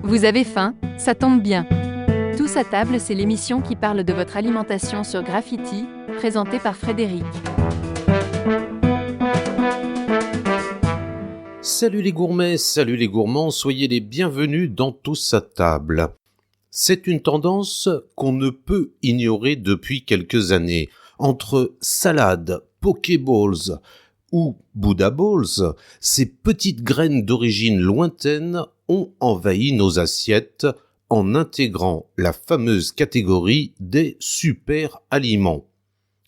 Vous avez faim? Ça tombe bien. Tous à table, c'est l'émission qui parle de votre alimentation sur Graffiti, présentée par Frédéric. Salut les gourmets, salut les gourmands, soyez les bienvenus dans Tous à table. C'est une tendance qu'on ne peut ignorer depuis quelques années. Entre salade, pokéballs ou Buddha balls, ces petites graines d'origine lointaine ont envahi nos assiettes en intégrant la fameuse catégorie des super aliments.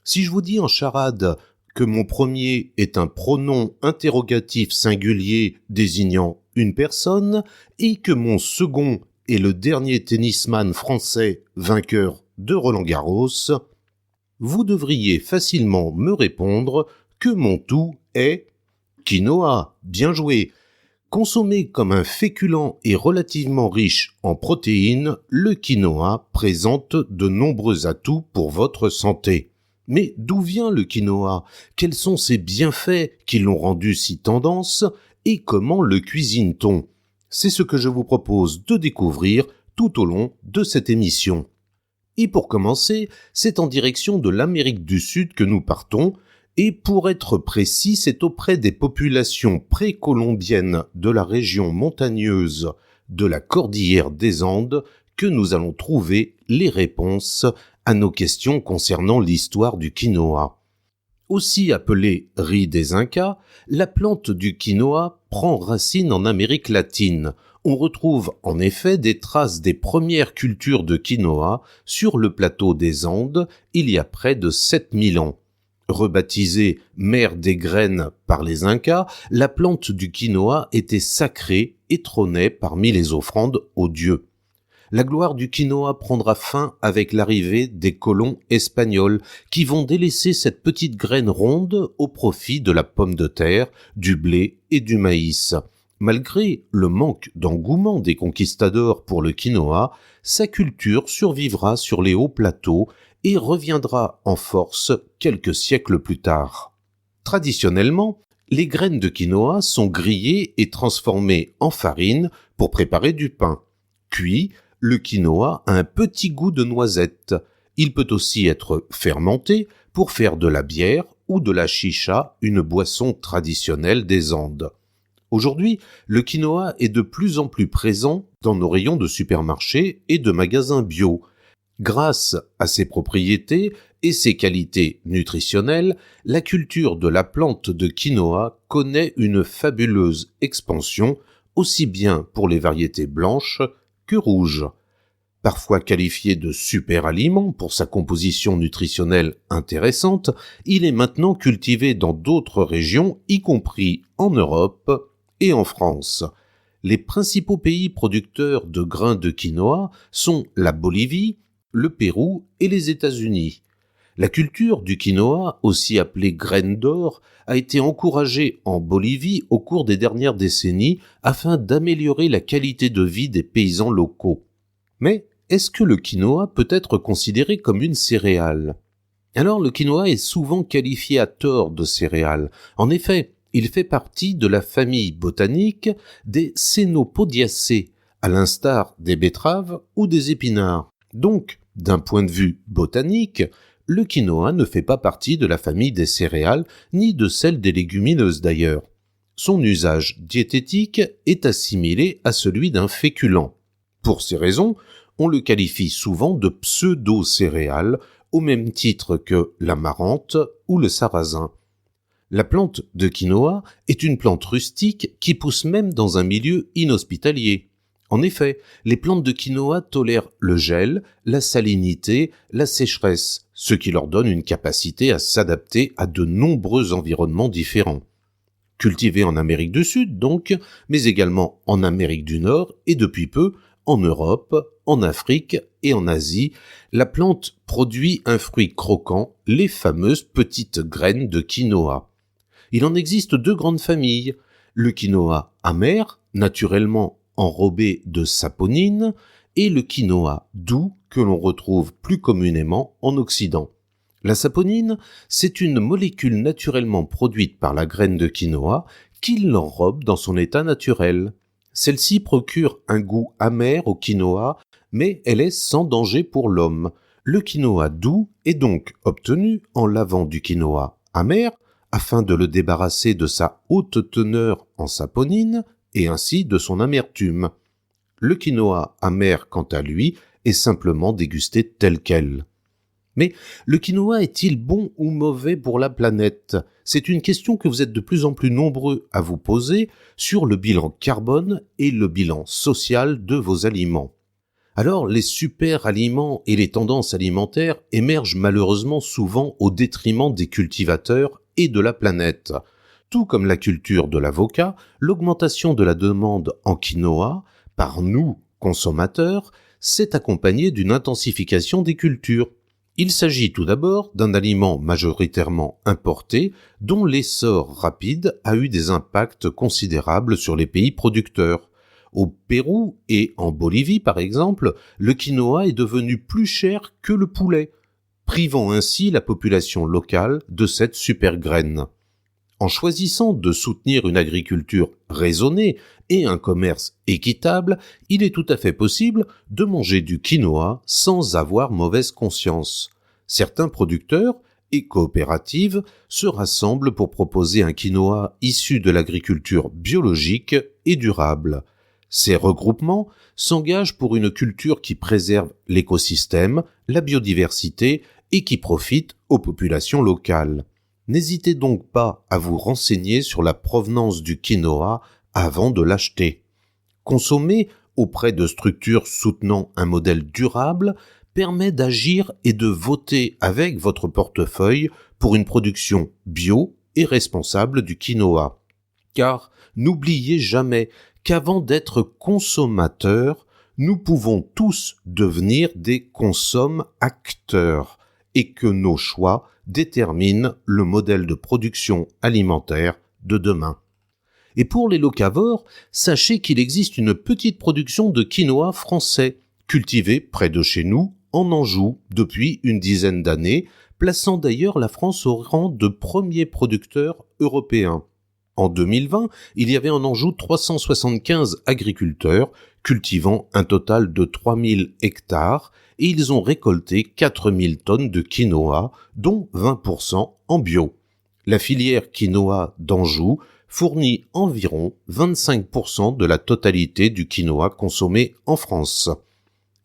Si je vous dis en charade que mon premier est un pronom interrogatif singulier désignant une personne et que mon second est le dernier tennisman français vainqueur de Roland-Garros, vous devriez facilement me répondre que mon tout est quinoa. Bien joué. Consommé comme un féculent et relativement riche en protéines, le quinoa présente de nombreux atouts pour votre santé. Mais d'où vient le quinoa? Quels sont ses bienfaits qui l'ont rendu si tendance? Et comment le cuisine-t-on? C'est ce que je vous propose de découvrir tout au long de cette émission. Et pour commencer, c'est en direction de l'Amérique du Sud que nous partons, et pour être précis, c'est auprès des populations précolombiennes de la région montagneuse de la Cordillère des Andes que nous allons trouver les réponses à nos questions concernant l'histoire du quinoa. Aussi appelée riz des Incas, la plante du quinoa prend racine en Amérique latine. On retrouve en effet des traces des premières cultures de quinoa sur le plateau des Andes il y a près de 7000 ans. Rebaptisée mère des graines par les Incas, la plante du quinoa était sacrée et trônait parmi les offrandes aux dieux. La gloire du quinoa prendra fin avec l'arrivée des colons espagnols qui vont délaisser cette petite graine ronde au profit de la pomme de terre, du blé et du maïs. Malgré le manque d'engouement des conquistadors pour le quinoa, sa culture survivra sur les hauts plateaux et reviendra en force quelques siècles plus tard. Traditionnellement, les graines de quinoa sont grillées et transformées en farine pour préparer du pain. Cuit, le quinoa a un petit goût de noisette. Il peut aussi être fermenté pour faire de la bière ou de la chicha, une boisson traditionnelle des Andes. Aujourd'hui, le quinoa est de plus en plus présent dans nos rayons de supermarchés et de magasins bio. Grâce à ses propriétés et ses qualités nutritionnelles, la culture de la plante de quinoa connaît une fabuleuse expansion, aussi bien pour les variétés blanches que rouges. Parfois qualifié de super aliment pour sa composition nutritionnelle intéressante, il est maintenant cultivé dans d'autres régions, y compris en Europe et en France. Les principaux pays producteurs de grains de quinoa sont la Bolivie, le Pérou et les États-Unis. La culture du quinoa, aussi appelée graine d'or, a été encouragée en Bolivie au cours des dernières décennies afin d'améliorer la qualité de vie des paysans locaux. Mais est-ce que le quinoa peut être considéré comme une céréale? Alors le quinoa est souvent qualifié à tort de céréale. En effet, il fait partie de la famille botanique des Chenopodiaceae, à l'instar des betteraves ou des épinards. Donc, d'un point de vue botanique, le quinoa ne fait pas partie de la famille des céréales, ni de celle des légumineuses d'ailleurs. Son usage diététique est assimilé à celui d'un féculent. Pour ces raisons, on le qualifie souvent de pseudo-céréale, au même titre que l'amarante ou le sarrasin. La plante de quinoa est une plante rustique qui pousse même dans un milieu inhospitalier. En effet, les plantes de quinoa tolèrent le gel, la salinité, la sécheresse, ce qui leur donne une capacité à s'adapter à de nombreux environnements différents. Cultivée en Amérique du Sud donc, mais également en Amérique du Nord et depuis peu en Europe, en Afrique et en Asie, la plante produit un fruit croquant, les fameuses petites graines de quinoa. Il en existe deux grandes familles, le quinoa amer, naturellement enrobé de saponine, et le quinoa doux que l'on retrouve plus communément en Occident. La saponine, c'est une molécule naturellement produite par la graine de quinoa qui l'enrobe dans son état naturel. Celle-ci procure un goût amer au quinoa, mais elle est sans danger pour l'homme. Le quinoa doux est donc obtenu en lavant du quinoa amer afin de le débarrasser de sa haute teneur en saponine et ainsi de son amertume. Le quinoa amer, quant à lui, est simplement dégusté tel quel. Mais le quinoa est-il bon ou mauvais pour la planète ? C'est une question que vous êtes de plus en plus nombreux à vous poser sur le bilan carbone et le bilan social de vos aliments. Alors, les super aliments et les tendances alimentaires émergent malheureusement souvent au détriment des cultivateurs et de la planète. Tout comme la culture de l'avocat, l'augmentation de la demande en quinoa, par nous, consommateurs, s'est accompagnée d'une intensification des cultures. Il s'agit tout d'abord d'un aliment majoritairement importé dont l'essor rapide a eu des impacts considérables sur les pays producteurs. Au Pérou et en Bolivie, par exemple, le quinoa est devenu plus cher que le poulet, privant ainsi la population locale de cette super graine. En choisissant de soutenir une agriculture raisonnée et un commerce équitable, il est tout à fait possible de manger du quinoa sans avoir mauvaise conscience. Certains producteurs et coopératives se rassemblent pour proposer un quinoa issu de l'agriculture biologique et durable. Ces regroupements s'engagent pour une culture qui préserve l'écosystème, la biodiversité et qui profite aux populations locales. N'hésitez donc pas à vous renseigner sur la provenance du quinoa avant de l'acheter. Consommer auprès de structures soutenant un modèle durable permet d'agir et de voter avec votre portefeuille pour une production bio et responsable du quinoa. Car n'oubliez jamais qu'avant d'être consommateurs, nous pouvons tous devenir des consomme-acteurs et que nos choix déterminent le modèle de production alimentaire de demain. Et pour les locavores, sachez qu'il existe une petite production de quinoa français, cultivé près de chez nous, en Anjou, depuis une dizaine d'années, plaçant d'ailleurs la France au rang de premier producteur européen. En 2020, il y avait en Anjou 375 agriculteurs cultivant un total de 3000 hectares et ils ont récolté 4000 tonnes de quinoa, dont 20% en bio. La filière quinoa d'Anjou fournit environ 25% de la totalité du quinoa consommé en France.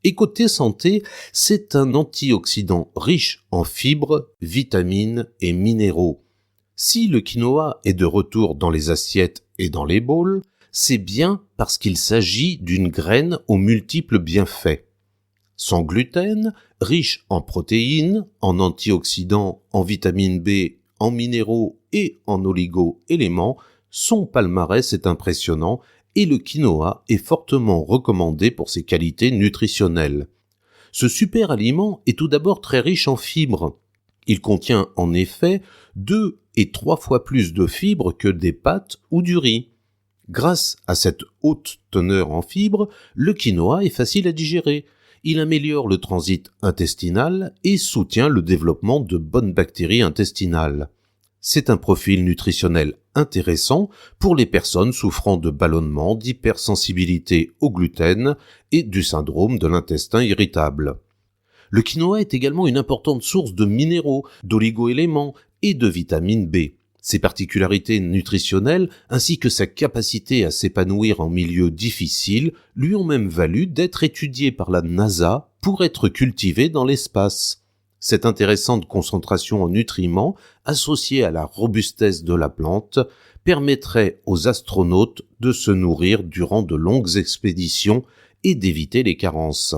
Et côté santé, c'est un antioxydant riche en fibres, vitamines et minéraux. Si le quinoa est de retour dans les assiettes et dans les bowls, c'est bien parce qu'il s'agit d'une graine aux multiples bienfaits. Sans gluten, riche en protéines, en antioxydants, en vitamine B, en minéraux et en oligo-éléments, son palmarès est impressionnant et le quinoa est fortement recommandé pour ses qualités nutritionnelles. Ce super aliment est tout d'abord très riche en fibres. Il contient en effet 2 et 3 fois plus de fibres que des pâtes ou du riz. Grâce à cette haute teneur en fibres, le quinoa est facile à digérer. Il améliore le transit intestinal et soutient le développement de bonnes bactéries intestinales. C'est un profil nutritionnel intéressant pour les personnes souffrant de ballonnement, d'hypersensibilité au gluten et du syndrome de l'intestin irritable. Le quinoa est également une importante source de minéraux, d'oligo-éléments et de vitamine B. Ses particularités nutritionnelles ainsi que sa capacité à s'épanouir en milieu difficile lui ont même valu d'être étudié par la NASA pour être cultivé dans l'espace. Cette intéressante concentration en nutriments, associée à la robustesse de la plante, permettrait aux astronautes de se nourrir durant de longues expéditions et d'éviter les carences.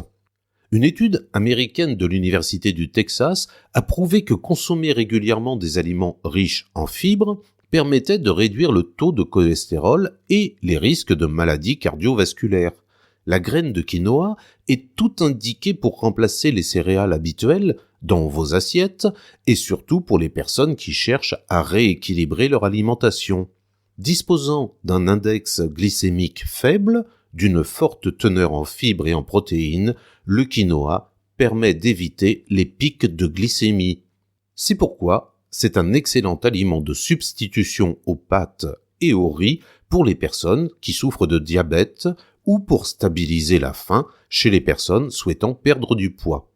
Une étude américaine de l'Université du Texas a prouvé que consommer régulièrement des aliments riches en fibres permettait de réduire le taux de cholestérol et les risques de maladies cardiovasculaires. La graine de quinoa est tout indiquée pour remplacer les céréales habituelles dans vos assiettes et surtout pour les personnes qui cherchent à rééquilibrer leur alimentation. Disposant d'un index glycémique faible, d'une forte teneur en fibres et en protéines, le quinoa permet d'éviter les pics de glycémie. C'est pourquoi c'est un excellent aliment de substitution aux pâtes et au riz pour les personnes qui souffrent de diabète ou pour stabiliser la faim chez les personnes souhaitant perdre du poids.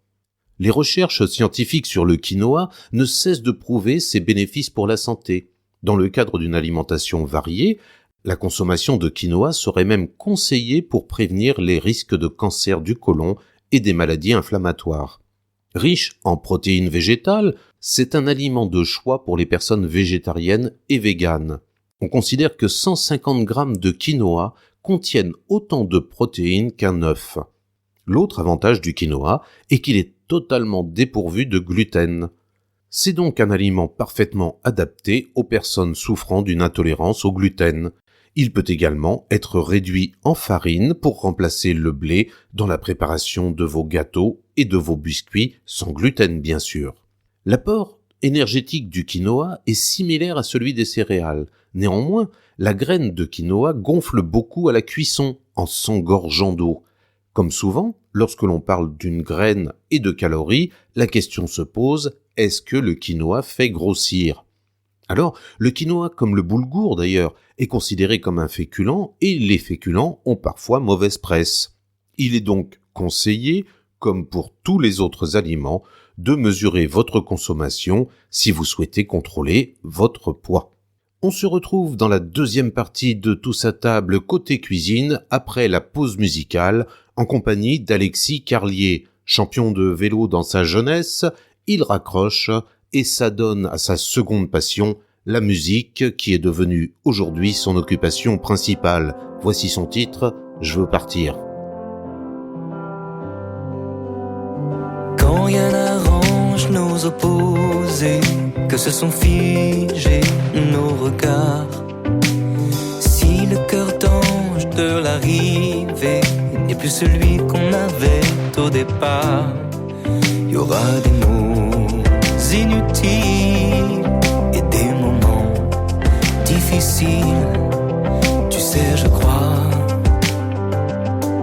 Les recherches scientifiques sur le quinoa ne cessent de prouver ses bénéfices pour la santé. Dans le cadre d'une alimentation variée, la consommation de quinoa serait même conseillée pour prévenir les risques de cancer du côlon et des maladies inflammatoires. Riche en protéines végétales, c'est un aliment de choix pour les personnes végétariennes et véganes. On considère que 150 grammes de quinoa contiennent autant de protéines qu'un œuf. L'autre avantage du quinoa est qu'il est totalement dépourvu de gluten. C'est donc un aliment parfaitement adapté aux personnes souffrant d'une intolérance au gluten. Il peut également être réduit en farine pour remplacer le blé dans la préparation de vos gâteaux et de vos biscuits sans gluten bien sûr. L'apport énergétique du quinoa est similaire à celui des céréales. Néanmoins, la graine de quinoa gonfle beaucoup à la cuisson en s'engorgeant d'eau. Comme souvent, lorsque l'on parle d'une graine et de calories, la question se pose, est-ce que le quinoa fait grossir ? Alors, le quinoa, comme le boulgour d'ailleurs, est considéré comme un féculent et les féculents ont parfois mauvaise presse. Il est donc conseillé, comme pour tous les autres aliments, de mesurer votre consommation si vous souhaitez contrôler votre poids. On se retrouve dans la deuxième partie de Tous à table côté cuisine après la pause musicale en compagnie d'Alexis Carlier. Champion de vélo dans sa jeunesse, il raccroche et s'adonne à sa seconde passion, la musique qui est devenue aujourd'hui son occupation principale. Voici son titre, Je veux partir. Quand rien n'arrange nos opposés, que se sont figés nos regards, si le cœur d'ange de l'arrivée n'est plus celui qu'on avait au départ, il y aura des mots inutiles et des moments difficiles. Tu sais, je crois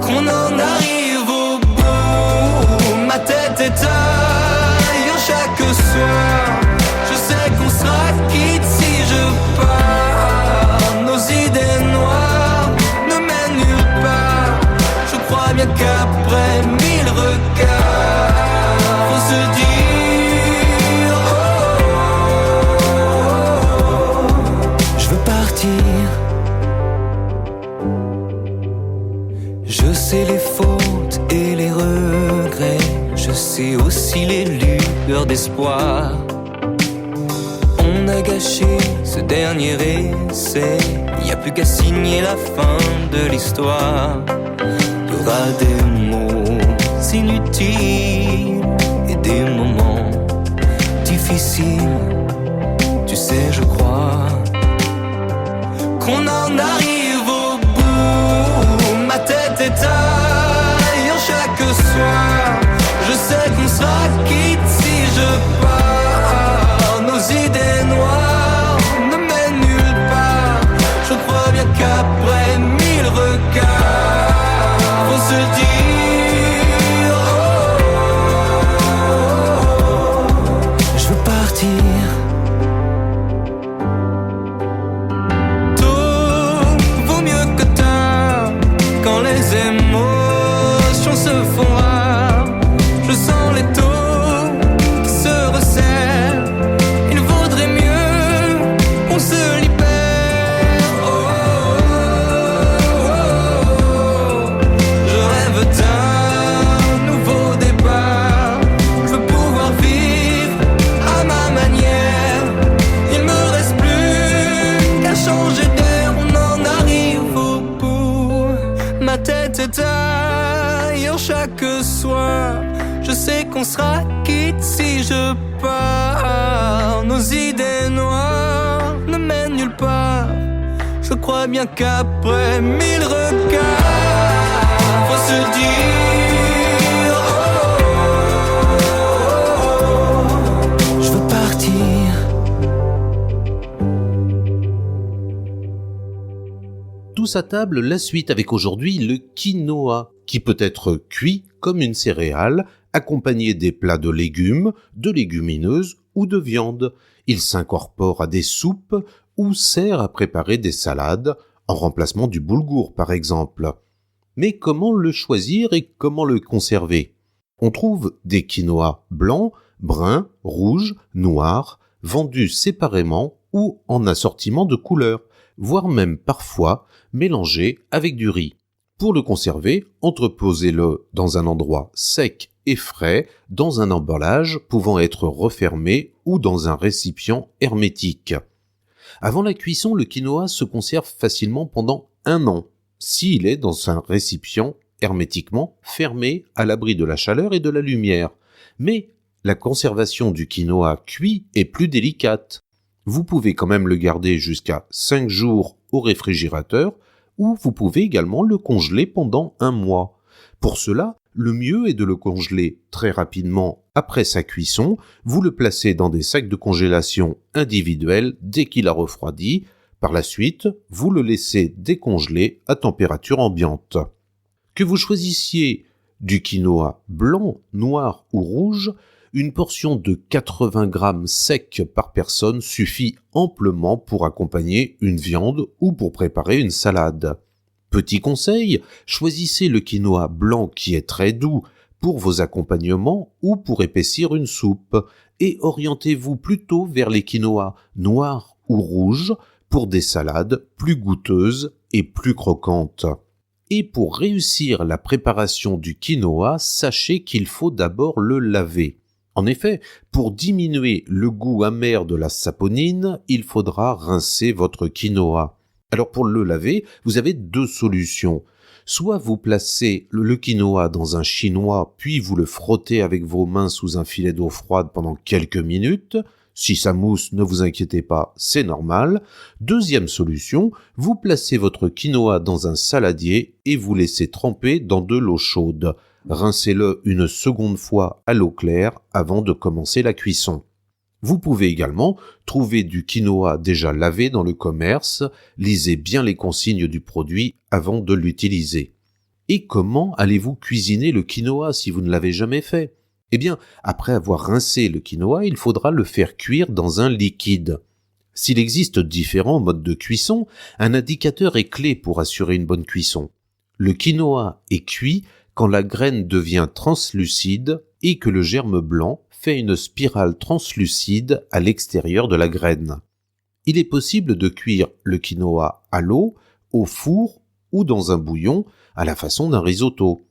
qu'on en arrive au bout. Ma tête est ailleurs chaque soir. Je sais qu'on sera quitte si je pars. Nos idées noires ne mènent nulle part. Je crois bien qu'après 1000 regards, faut se dire je veux partir. Je sais les fautes et les regrets, je sais aussi les lueurs d'espoir. On a gâché ce dernier essai, y a plus qu'à signer la fin de l'histoire. Y aura des mots inutiles et des moments difficiles. Tu sais, je crois qu'on en arrive au bout. Ma tête est ailleurs chaque soir. Je sais qu'on sera quitte si je pars. Nos idées noires ne mènent nulle part. Je crois bien qu'après 1000 regards, faut se dire je veux partir. Tout vaut mieux que tard quand les émotions se font rares. Je sens les taux qui se resserrent. Il vaudrait mieux qu'on se libère. Oh, oh, oh, oh. Je rêve d'un nouveau départ. Je veux pouvoir vivre à ma manière. Il me reste plus qu'à changer d'air. On en arrive au bout. Ma tête est ailleurs chaque soir. Je sais qu'on sera quitte si je pars. Nos idées noires ne mènent nulle part. Je crois bien qu'après 1000 regards, faut se dire je veux partir. Tous à table, la suite avec aujourd'hui le quinoa, qui peut être cuit comme une céréale, accompagné des plats de légumes, de légumineuses ou de viande. Il s'incorpore à des soupes ou sert à préparer des salades, en remplacement du boulgour par exemple. Mais comment le choisir et comment le conserver? On trouve des quinoas blancs, bruns, rouges, noirs, vendus séparément ou en assortiment de couleurs, voire même parfois mélangés avec du riz. Pour le conserver, entreposez-le dans un endroit sec et frais, dans un emballage pouvant être refermé ou dans un récipient hermétique. Avant la cuisson, le quinoa se conserve facilement pendant 1 an, s'il est dans un récipient hermétiquement fermé à l'abri de la chaleur et de la lumière. Mais la conservation du quinoa cuit est plus délicate. Vous pouvez quand même le garder jusqu'à 5 jours au réfrigérateur, ou vous pouvez également le congeler pendant 1 mois. Pour cela, le mieux est de le congeler très rapidement après sa cuisson. Vous le placez dans des sacs de congélation individuels dès qu'il a refroidi. Par la suite, vous le laissez décongeler à température ambiante. Que vous choisissiez du quinoa blanc, noir ou rouge, une portion de 80 grammes sec par personne suffit amplement pour accompagner une viande ou pour préparer une salade. Petit conseil, choisissez le quinoa blanc qui est très doux pour vos accompagnements ou pour épaissir une soupe et orientez-vous plutôt vers les quinoas noirs ou rouges pour des salades plus goûteuses et plus croquantes. Et pour réussir la préparation du quinoa, sachez qu'il faut d'abord le laver. En effet, pour diminuer le goût amer de la saponine, il faudra rincer votre quinoa. Alors pour le laver, vous avez 2 solutions. Soit vous placez le quinoa dans un chinois, puis vous le frottez avec vos mains sous un filet d'eau froide pendant quelques minutes. Si ça mousse, ne vous inquiétez pas, c'est normal. Deuxième solution, vous placez votre quinoa dans un saladier et vous laissez tremper dans de l'eau chaude. Rincez-le une seconde fois à l'eau claire avant de commencer la cuisson. Vous pouvez également trouver du quinoa déjà lavé dans le commerce. Lisez bien les consignes du produit avant de l'utiliser. Et comment allez-vous cuisiner le quinoa si vous ne l'avez jamais fait? Eh bien, après avoir rincé le quinoa, il faudra le faire cuire dans un liquide. S'il existe différents modes de cuisson, un indicateur est clé pour assurer une bonne cuisson. Le quinoa est cuit quand la graine devient translucide et que le germe blanc fait une spirale translucide à l'extérieur de la graine. Il est possible de cuire le quinoa à l'eau, au four ou dans un bouillon à la façon d'un risotto.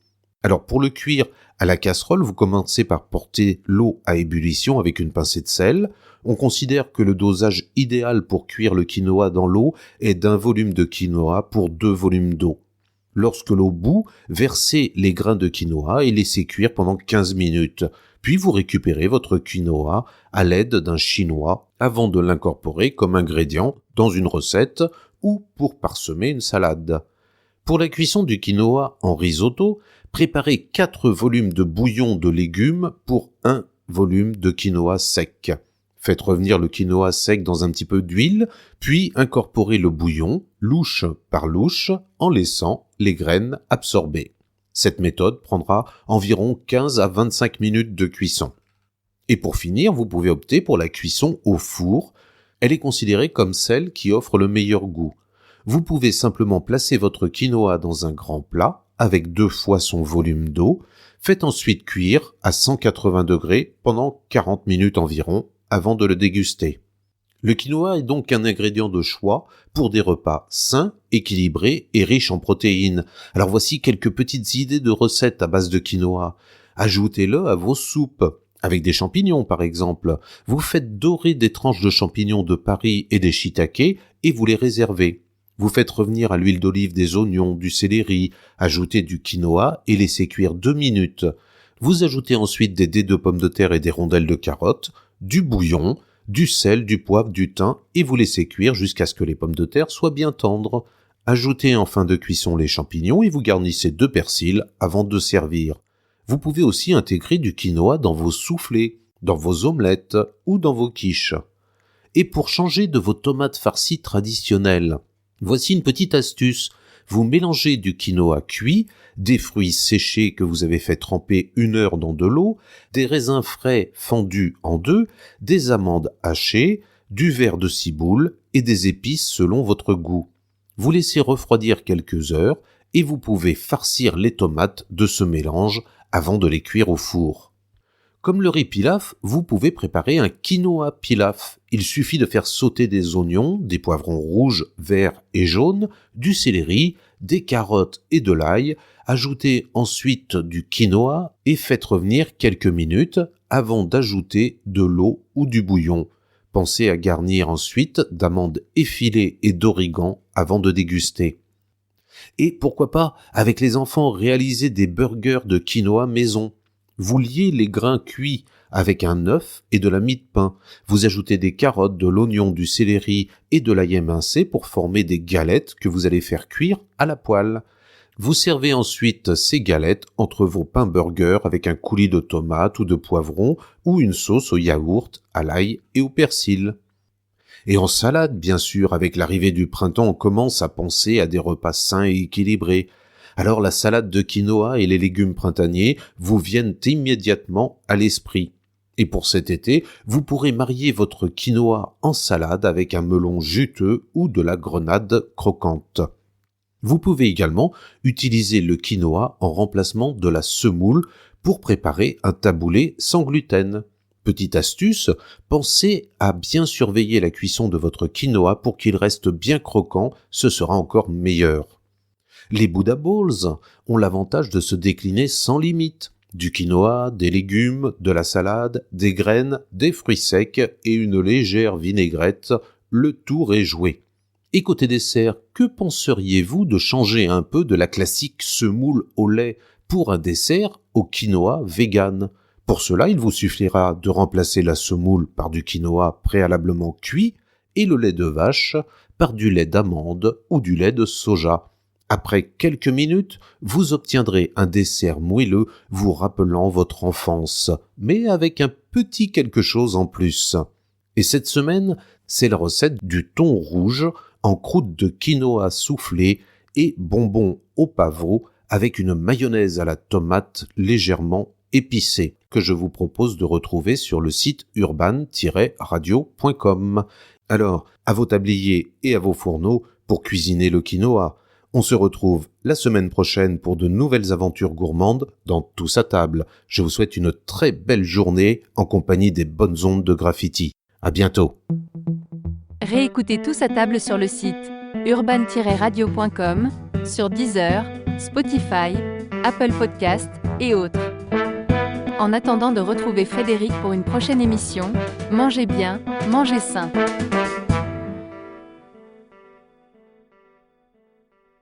Alors pour le cuire à la casserole, vous commencez par porter l'eau à ébullition avec une pincée de sel. On considère que le dosage idéal pour cuire le quinoa dans l'eau est d'1 volume de quinoa pour 2 volumes d'eau. Lorsque l'eau bout, versez les grains de quinoa et laissez cuire pendant 15 minutes. Puis vous récupérez votre quinoa à l'aide d'un chinois avant de l'incorporer comme ingrédient dans une recette ou pour parsemer une salade. Pour la cuisson du quinoa en risotto, préparez 4 volumes de bouillon de légumes pour 1 volume de quinoa sec. Faites revenir le quinoa sec dans un petit peu d'huile, puis incorporez le bouillon, louche par louche, en laissant les graines absorber. Cette méthode prendra environ 15 à 25 minutes de cuisson. Et pour finir, vous pouvez opter pour la cuisson au four. Elle est considérée comme celle qui offre le meilleur goût. Vous pouvez simplement placer votre quinoa dans un grand plat, avec 2 fois son volume d'eau. Faites ensuite cuire à 180 degrés pendant 40 minutes environ, avant de le déguster. Le quinoa est donc un ingrédient de choix pour des repas sains, équilibrés et riches en protéines. Alors voici quelques petites idées de recettes à base de quinoa. Ajoutez-le à vos soupes, avec des champignons par exemple. Vous faites dorer des tranches de champignons de Paris et des shiitake et vous les réservez. Vous faites revenir à l'huile d'olive des oignons, du céleri, ajoutez du quinoa et laissez cuire 2 minutes. Vous ajoutez ensuite des dés de pommes de terre et des rondelles de carottes, du bouillon, du sel, du poivre, du thym et vous laissez cuire jusqu'à ce que les pommes de terre soient bien tendres. Ajoutez en fin de cuisson les champignons et vous garnissez de persil avant de servir. Vous pouvez aussi intégrer du quinoa dans vos soufflés, dans vos omelettes ou dans vos quiches. Et pour changer de vos tomates farcies traditionnelles, voici une petite astuce. Vous mélangez du quinoa cuit, des fruits séchés que vous avez fait tremper 1 heure dans de l'eau, des raisins frais fendus en 2, des amandes hachées, du verre de ciboule et des épices selon votre goût. Vous laissez refroidir quelques heures et vous pouvez farcir les tomates de ce mélange avant de les cuire au four. Comme le riz pilaf, vous pouvez préparer un quinoa pilaf. Il suffit de faire sauter des oignons, des poivrons rouges, verts et jaunes, du céleri, des carottes et de l'ail. Ajoutez ensuite du quinoa et faites revenir quelques minutes avant d'ajouter de l'eau ou du bouillon. Pensez à garnir ensuite d'amandes effilées et d'origan avant de déguster. Et pourquoi pas, avec les enfants, réaliser des burgers de quinoa maison. Vous liez les grains cuits avec un œuf et de la mie de pain. Vous ajoutez des carottes, de l'oignon, du céleri et de l'ail émincé pour former des galettes que vous allez faire cuire à la poêle. Vous servez ensuite ces galettes entre vos pains burgers avec un coulis de tomates ou de poivrons ou une sauce au yaourt, à l'ail et au persil. Et en salade, bien sûr, avec l'arrivée du printemps, on commence à penser à des repas sains et équilibrés. Alors la salade de quinoa et les légumes printaniers vous viennent immédiatement à l'esprit. Et pour cet été, vous pourrez marier votre quinoa en salade avec un melon juteux ou de la grenade croquante. Vous pouvez également utiliser le quinoa en remplacement de la semoule pour préparer un taboulé sans gluten. Petite astuce, pensez à bien surveiller la cuisson de votre quinoa pour qu'il reste bien croquant, ce sera encore meilleur. Les Buddha Bowls ont l'avantage de se décliner sans limite. Du quinoa, des légumes, de la salade, des graines, des fruits secs et une légère vinaigrette, le tour est joué. Et côté dessert, que penseriez-vous de changer un peu de la classique semoule au lait pour un dessert au quinoa vegan ? Pour cela, il vous suffira de remplacer la semoule par du quinoa préalablement cuit et le lait de vache par du lait d'amande ou du lait de soja. Après quelques minutes, vous obtiendrez un dessert moelleux vous rappelant votre enfance, mais avec un petit quelque chose en plus. Et cette semaine, c'est la recette du thon rouge en croûte de quinoa soufflé et bonbons au pavot avec une mayonnaise à la tomate légèrement épicée que je vous propose de retrouver sur le site urban-radio.com. Alors, à vos tabliers et à vos fourneaux pour cuisiner le quinoa. On se retrouve la semaine prochaine pour de nouvelles aventures gourmandes dans Tous à table. Je vous souhaite une très belle journée en compagnie des bonnes ondes de Graffiti. À bientôt. Réécoutez Tous à table sur le site urban-radio.com, sur Deezer, Spotify, Apple Podcasts et autres. En attendant de retrouver Frédéric pour une prochaine émission, mangez bien, mangez sain.